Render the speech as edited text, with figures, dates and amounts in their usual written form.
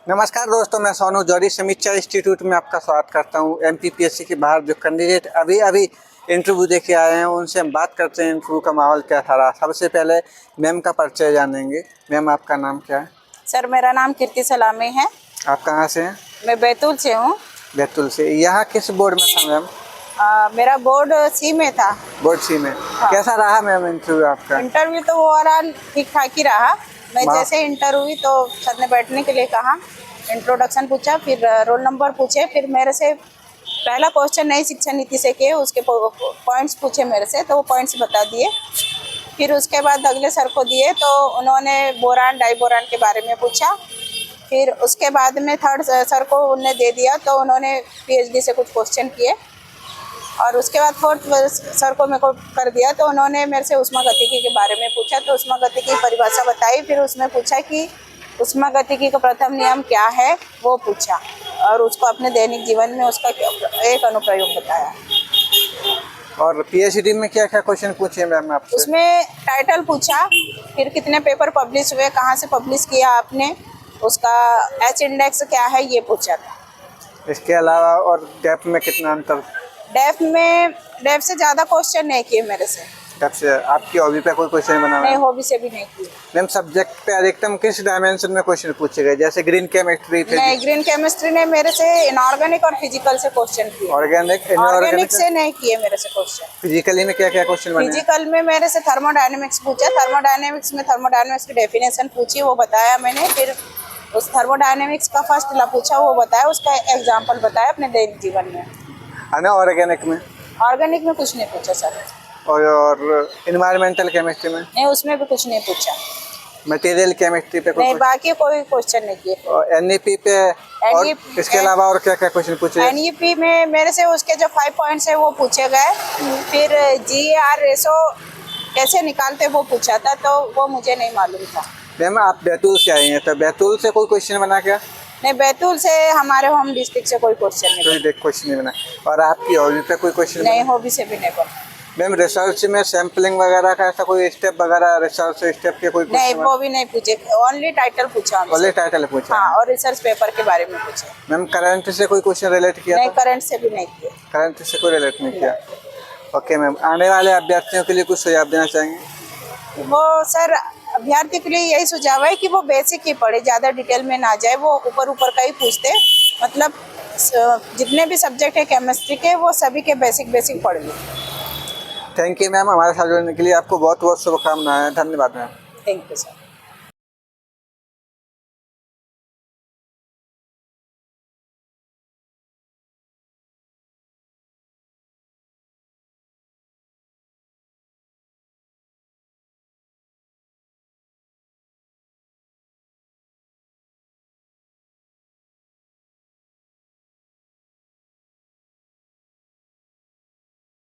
नमस्कार दोस्तों, मैं सोनू जौहरी समीक्षा इंस्टीट्यूट में आपका स्वागत करता हूं। एमपीपीएससी के बाहर जो कैंडिडेट अभी इंटरव्यू देके आए हैं उनसे हम बात करते हैं इंटरव्यू का माहौल क्या था रहा। सबसे पहले मैम का परिचय जानेंगे। मैम, आपका नाम क्या है? सर, मेरा नाम कीर्ति सलामी है। आप कहाँ से हैं? मैं बैतूल से हूँ। बैतूल से। यहाँ किस बोर्ड में था मैम? मेरा बोर्ड सी में था। बोर्ड सी में। हाँ। कैसा रहा मैम इंटरव्यू आपका? इंटरव्यू तो ओवरऑल ठीक ठाक ही रहा। मैं जैसे इंटर हुई तो सर ने बैठने के लिए कहा, इंट्रोडक्शन पूछा, फिर रोल नंबर पूछे, फिर मेरे से पहला क्वेश्चन नई शिक्षा नीति से किए, उसके पॉइंट्स पूछे मेरे से, तो वो पॉइंट्स बता दिए। फिर उसके बाद अगले सर को दिए तो उन्होंने बोरान डाई बोरान के बारे में पूछा। फिर उसके बाद में थर्ड सर को उन्होंने दे दिया तो उन्होंने पीएचडी से कुछ क्वेश्चन किए। और उसके बाद फोर्थ सर को मेरे को कर दिया तो उन्होंने मेरे से ऊष्मागतिकी के बारे में पूछा, तो ऊष्मागतिकी की परिभाषा बताई। फिर उसमें पूछा कि ऊष्मागतिकी का प्रथम नियम क्या है, वो पूछा, और उसको अपने दैनिक जीवन में उसका एक अनुप्रयोग बताया। और पीएचडी में क्या क्या क्वेश्चन पूछे मैम आपसे? उसमें टाइटल पूछा, फिर कितने पेपर पब्लिश हुए, कहाँ से पब्लिश किया आपने, उसका एच इंडेक्स क्या है, ये पूछा था। इसके अलावा और डेप्थ में कितना अंतर? डेफ से ज़्यादा क्वेश्चन नहीं किए मेरे से। डेप्थ से आपकी हॉबी पे कोई क्वेश्चन बना? नहीं, हॉबी से भी नहीं किए। मैम, सब्जेक्ट पे अधिकतम किस डायमेंशन में क्वेश्चन पूछे गए, जैसे ग्रीन केमिस्ट्री? नहीं, ग्रीन केमिस्ट्री ने मेरे से इनऑर्गेनिक और फिजिकल से क्वेश्चन किए। ऑर्गेनिक से नहीं किए मेरे से क्वेश्चन। फिजिकली में क्या क्या क्वेश्चन बने? फिजिकल में मेरे से थर्मोडायनेमिक्स पूछा। थर्मोडायनेमिक्स में थर्मोडायनेमिक्स की डेफिनेशन पूछी, वो बताया मैंने। फिर उस थर्मोडायनेमिक्स का फर्स्ट ला पूछा, वो बताया, उसका एग्जाम्पल बताया अपने दैनिक जीवन में। ऑर्गेनिक में? ऑर्गेनिक में कुछ नहीं पूछा सर। और इन्वायरमेंटल केमिस्ट्री में? नहीं, उसमें भी कुछ नहीं पूछा। मटेरियल केमिस्ट्री पे नहीं, बाकी कोई क्वेश्चन नहीं किए। और एनईपी पे? और इसके अलावा और क्या क्या क्वेश्चन पूछे? एनईपी में मेरे से उसके जो 5 पॉइंट्स है वो पूछे गए। फिर जीआर रेशो कैसे निकालते वो पूछा था, तो वो मुझे नहीं मालूम था। मैम, आप बैतूल से आई हैं, तो बैतूल से कोई क्वेश्चन बना क्या? नहीं, बैतूल से हमारे होम डिस्ट्रिक्ट से कोई क्वेश्चन नहीं। कोई क्वेश्चन नहीं बना। और आपकी हॉबी पे कोई क्वेश्चन? नहीं, हॉबी से भी नहीं बना। मैम, रिसर्च में सैम्पलिंग वगैरह का ऐसा कोई स्टेप वगैरह, रिसर्च स्टेप के कोई? नहीं, वो भी नहीं पूछे, ओनली टाइटल पूछा हमसे। ओनली टाइटल पूछा? हाँ, और रिसर्च पेपर के बारे में पूछे। मैम, करंट से कोई क्वेश्चन रिलेट किया? नहीं, करंट से भी नहीं किया। करंट से कोई रिलेट नहीं किया। ओके मैम, आने वाले अभ्यर्थियों के लिए कुछ सुझाव देना चाहेंगे? वो सर, अभ्यर्थी के लिए यही सुझाव है कि वो बेसिक ही पढ़े, ज़्यादा डिटेल में ना जाए, वो ऊपर ऊपर का ही पूछते। मतलब जितने भी सब्जेक्ट है केमिस्ट्री के, वो सभी के बेसिक पढ़ लें। थैंक यू मैम, हमारे साथ जुड़ने के लिए आपको बहुत बहुत शुभकामनाएं। धन्यवाद मैम। Thank you sir.